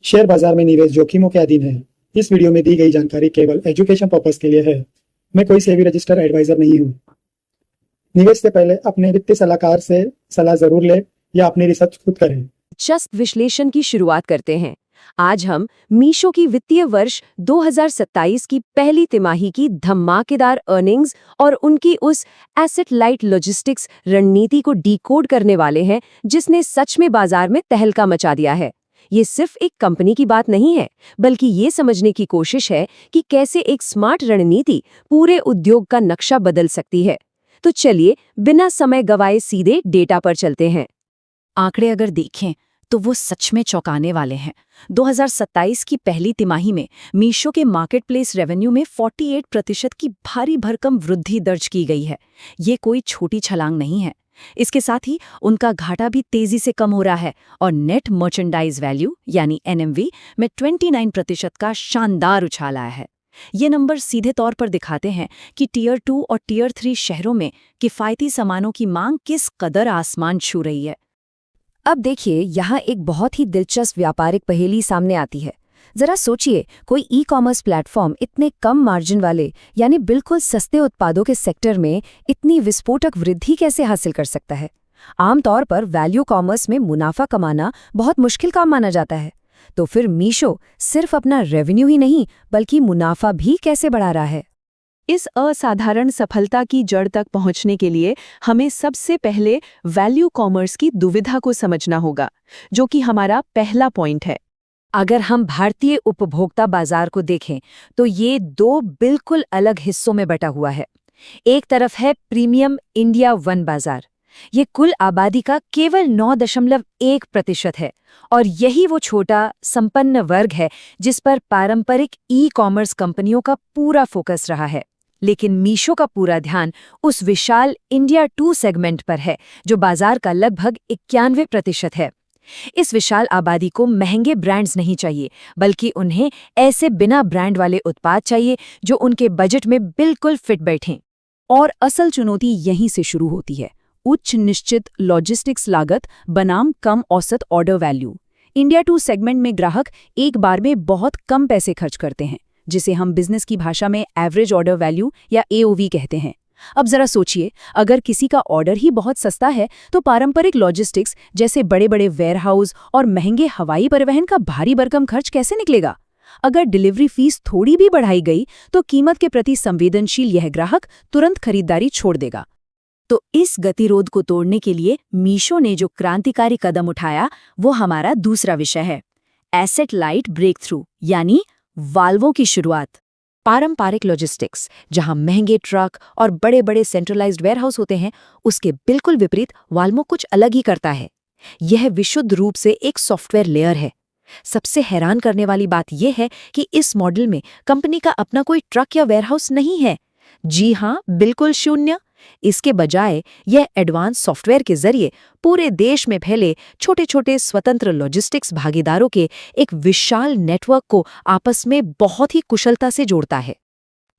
Share बाजार में निवेश जोखिमों के अधीन है। इस वीडियो में दी गई जानकारी केवल एजुकेशन पर्पस के लिए है। मैं कोई सेबी रजिस्टर्ड एडवाइजर नहीं हूँ। निवेश से पहले अपने वित्तीय सलाहकार से सलाह जरूर लें या अपनी रिसर्च खुद करें। दिलचस्प विश्लेषण की शुरुआत करते हैं। आज हम मीशो की वित्तीय वर्ष 2027 की पहली तिमाही की धमाकेदार अर्निंग्स और उनकी उस एसेट लाइट लॉजिस्टिक्स रणनीति को डीकोड करने वाले हैं जिसने सच में बाजार में तहलका मचा दिया है। ये सिर्फ एक कंपनी की बात नहीं है, बल्कि ये समझने की कोशिश है कि कैसे एक स्मार्ट रणनीति पूरे उद्योग का नक्शा बदल सकती है। तो चलिए बिना समय गवाए सीधे डेटा पर चलते हैं। आंकड़े अगर देखें तो वो सच में चौंकाने वाले हैं। 2027 की पहली तिमाही में मीशो के मार्केटप्लेस रेवेन्यू में 48% की भारी भरकम वृद्धि दर्ज की गई है। ये कोई छोटी छलांग नहीं है। इसके साथ ही उनका घाटा भी तेजी से कम हो रहा है और नेट मर्चेंडाइज वैल्यू यानी NMV में 29% का शानदार उछाल आया है। ये नंबर सीधे तौर पर दिखाते हैं कि टियर 2 और टियर 3 शहरों में किफ़ायती सामानों की मांग किस कदर आसमान छू रही है। अब देखिए, यहाँ एक बहुत ही दिलचस्प व्यापारिक पहेली सामने आती है। जरा सोचिए, कोई ई-कॉमर्स प्लेटफॉर्म इतने कम मार्जिन वाले यानी बिल्कुल सस्ते उत्पादों के सेक्टर में इतनी विस्फोटक वृद्धि कैसे हासिल कर सकता है? आमतौर पर वैल्यू कॉमर्स में मुनाफा कमाना बहुत मुश्किल काम माना जाता है। तो फिर मीशो सिर्फ अपना रेवेन्यू ही नहीं बल्कि मुनाफा भी कैसे बढ़ा रहा है? इस असाधारण सफलता की जड़ तक पहुंचने के लिए हमें सबसे पहले वैल्यू कॉमर्स की दुविधा को समझना होगा, जो कि हमारा पहला पॉइंट है। अगर हम भारतीय उपभोक्ता बाजार को देखें तो ये दो बिल्कुल अलग हिस्सों में बटा हुआ है। एक तरफ है प्रीमियम इंडिया 1 बाजार। ये कुल आबादी का केवल 9.1% है और यही वो छोटा संपन्न वर्ग है जिस पर पारंपरिक ई-कॉमर्स कंपनियों का पूरा फोकस रहा है। लेकिन मीशो का पूरा ध्यान उस विशाल इंडिया 2 सेगमेंट पर है जो बाजार का लगभग 91% है। इस विशाल आबादी को महंगे ब्रांड्स नहीं चाहिए, बल्कि उन्हें ऐसे बिना ब्रांड वाले उत्पाद चाहिए जो उनके बजट में बिल्कुल फिट बैठें। और असल चुनौती यहीं से शुरू होती है। उच्च निश्चित लॉजिस्टिक्स लागत बनाम कम औसत ऑर्डर वैल्यू। इंडिया 2 सेगमेंट में ग्राहक एक बार में बहुत कम पैसे खर्च करते हैं, जिसे हम बिजनेस की भाषा में एवरेज ऑर्डर वैल्यू या AOV कहते हैं। अब जरा सोचिए, अगर किसी का ऑर्डर ही बहुत सस्ता है तो पारंपरिक लॉजिस्टिक्स जैसे बड़े बड़े वेयरहाउस और महंगे हवाई परिवहन का भारी भरकम खर्च कैसे निकलेगा? अगर डिलीवरी फीस थोड़ी भी बढ़ाई गई तो कीमत के प्रति संवेदनशील यह ग्राहक तुरंत खरीदारी छोड़ देगा। तो इस गतिरोध को तोड़ने के लिए मीशो ने जो क्रांतिकारी कदम उठाया वो हमारा दूसरा विषय है, एसेट लाइट ब्रेक थ्रू यानी वाल्वों की शुरुआत। पारंपरिक लॉजिस्टिक्स जहां महंगे ट्रक और बड़े बड़े सेंट्रलाइज्ड वेयरहाउस होते हैं, उसके बिल्कुल विपरीत वाल्वो कुछ अलग ही करता है। यह विशुद्ध रूप से एक सॉफ्टवेयर लेयर है। सबसे हैरान करने वाली बात यह है कि इस मॉडल में कंपनी का अपना कोई ट्रक या वेयरहाउस नहीं है। जी हाँ, बिल्कुल शून्य। इसके बजाय यह एडवांस सॉफ्टवेयर के जरिए पूरे देश में फैले छोटे छोटे स्वतंत्र लॉजिस्टिक्स भागीदारों के एक विशाल नेटवर्क को आपस में बहुत ही कुशलता से जोड़ता है।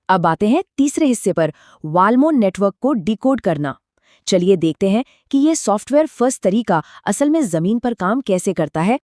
अब आते हैं तीसरे हिस्से पर, वाल्वो नेटवर्क को डिकोड करना। चलिए देखते हैं कि ये सॉफ्टवेयर फर्स्ट तरीका असल में जमीन पर काम कैसे करता है।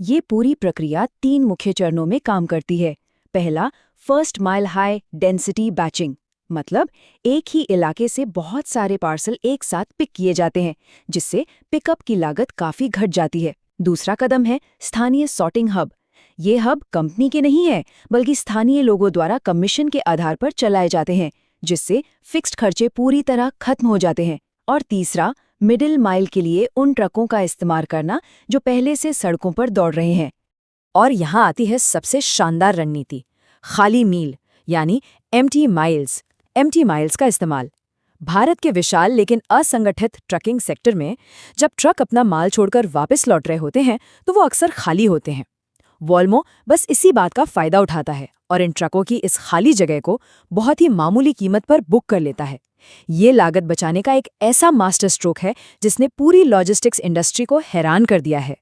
ये पूरी प्रक्रिया 3 मुख्य चरणों में काम करती है। पहला, first mile high density batching, मतलब एक ही इलाके से बहुत सारे पार्सल एक साथ पिक किए जाते हैं, जिससे पिकअप की लागत काफी घट जाती है। दूसरा कदम है स्थानीय सॉर्टिंग हब। ये हब कंपनी के नहीं है, बल्कि स्थानीय लोगों द्वारा कमीशन के आधार पर चलाए जाते हैं, जिससे फिक्स्ड खर्चे पूरी तरह खत्म हो जाते हैं। और तीसरा, मिडिल माइल के लिए उन ट्रकों का इस्तेमाल करना जो पहले से सड़कों पर दौड़ रहे हैं। और यहाँ आती है सबसे शानदार रणनीति, खाली मील यानी एम्प्टी माइल्स का इस्तेमाल। भारत के विशाल लेकिन असंगठित ट्रकिंग सेक्टर में जब ट्रक अपना माल छोड़कर वापस लौट रहे होते हैं तो वो अक्सर खाली होते हैं। वॉल्वो बस इसी बात का फायदा उठाता है और इन ट्रकों की इस खाली जगह को बहुत ही मामूली कीमत पर बुक कर लेता है। ये लागत बचाने का एक ऐसा मास्टर स्ट्रोक है जिसने पूरी लॉजिस्टिक्स इंडस्ट्री को हैरान कर दिया है।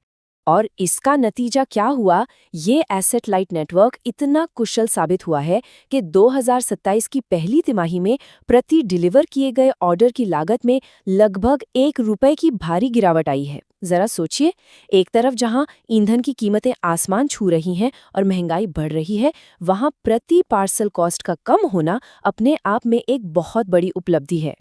और इसका नतीजा क्या हुआ? ये एसेट लाइट नेटवर्क इतना कुशल साबित हुआ है कि 2027 की पहली तिमाही में प्रति डिलीवर किए गए ऑर्डर की लागत में लगभग ₹1 की भारी गिरावट आई है। जरा सोचिए, एक तरफ जहां ईंधन की कीमतें आसमान छू रही हैं और महंगाई बढ़ रही है, वहां प्रति पार्सल कॉस्ट का कम होना अपने आप में एक बहुत बड़ी उपलब्धि है।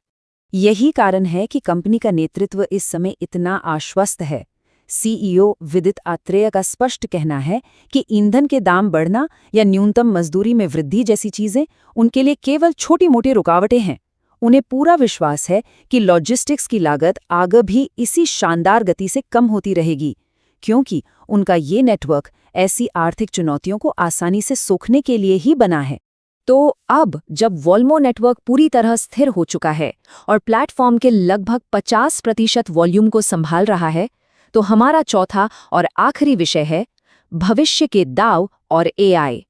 यही कारण है कि कंपनी का नेतृत्व इस समय इतना आश्वस्त है। सीईओ विदित आत्रेय का स्पष्ट कहना है कि ईंधन के दाम बढ़ना या न्यूनतम मजदूरी में वृद्धि जैसी चीजें उनके लिए केवल छोटी-मोटी रुकावटें हैं। उन्हें पूरा विश्वास है कि लॉजिस्टिक्स की लागत आगे भी इसी शानदार गति से कम होती रहेगी, क्योंकि उनका ये नेटवर्क ऐसी आर्थिक चुनौतियों को आसानी से सोखने के लिए ही बना है। तो अब जब वॉल्मो नेटवर्क पूरी तरह स्थिर हो चुका है और प्लेटफॉर्म के लगभग 50% वॉल्यूम को संभाल रहा है, तो हमारा चौथा और आखिरी विषय है भविष्य के दाव और एआई।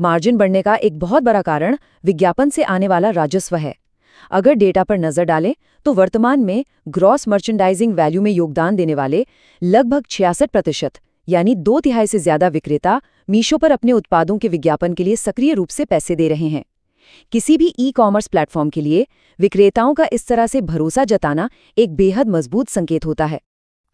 मार्जिन बढ़ने का एक बहुत बड़ा कारण विज्ञापन से आने वाला राजस्व है। अगर डेटा पर नजर डालें तो वर्तमान में ग्रॉस मर्चेंडाइजिंग वैल्यू में योगदान देने वाले लगभग 66% यानी 2/3 से ज्यादा विक्रेता मीशो पर अपने उत्पादों के विज्ञापन के लिए सक्रिय रूप से पैसे दे रहे हैं। किसी भी ई-कॉमर्स प्लेटफॉर्म के लिए विक्रेताओं का इस तरह से भरोसा जताना एक बेहद मजबूत संकेत होता है।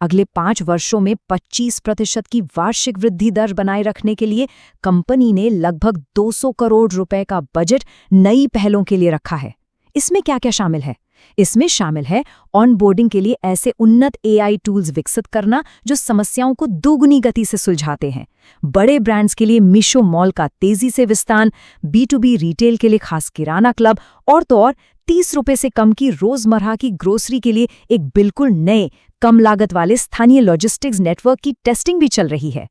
अगले 5 वर्षों में 25% की वार्षिक वृद्धि दर बनाए रखने के लिए कंपनी ने लगभग 200 करोड़ रुपए का बजट नई पहलों के लिए रखा है। इसमें क्या क्या शामिल है? इसमें शामिल है ऑनबोर्डिंग के लिए ऐसे उन्नत एआई टूल्स विकसित करना जो समस्याओं को दोगुनी गति से सुलझाते हैं, बड़े ब्रांड्स के लिए मीशो मॉल का तेजी से विस्तार, B2B रिटेल के लिए खास किराना क्लब, और तो और 30 रुपए से कम की रोजमर्रा की ग्रोसरी के लिए एक बिल्कुल नए कम लागत वाले स्थानीय लॉजिस्टिक्स नेटवर्क की टेस्टिंग भी चल रही है।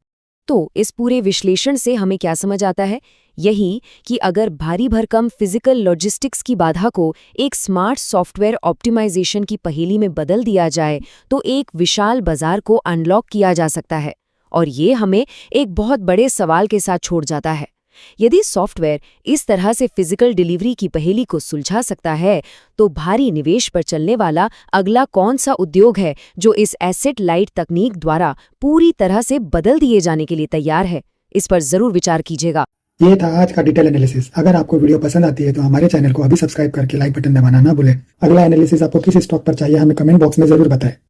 तो इस पूरे विश्लेषण से हमें क्या समझ आता है? यही कि अगर भारी भरकम फिजिकल लॉजिस्टिक्स की बाधा को एक स्मार्ट सॉफ्टवेयर ऑप्टिमाइजेशन की पहेली में बदल दिया जाए तो एक विशाल बाजार को अनलॉक किया जा सकता है। और ये हमें एक बहुत बड़े सवाल के साथ छोड़ जाता है। यदि सॉफ्टवेयर इस तरह से फिजिकल डिलीवरी की पहेली को सुलझा सकता है, तो भारी निवेश पर चलने वाला अगला कौन सा उद्योग है जो इस एसेट लाइट तकनीक द्वारा पूरी तरह से बदल दिए जाने के लिए तैयार है? इस पर जरूर विचार कीजिएगा। ये था आज का डिटेल एनालिसिस। अगर आपको वीडियो पसंद आती है तो हमारे चैनल को अभी सब्सक्राइब करके लाइक बटन दबाना ना भूलें। अगला एनालिसिस आपको किस स्टॉक पर चाहिए हमें कमेंट बॉक्स में जरूर बताएं।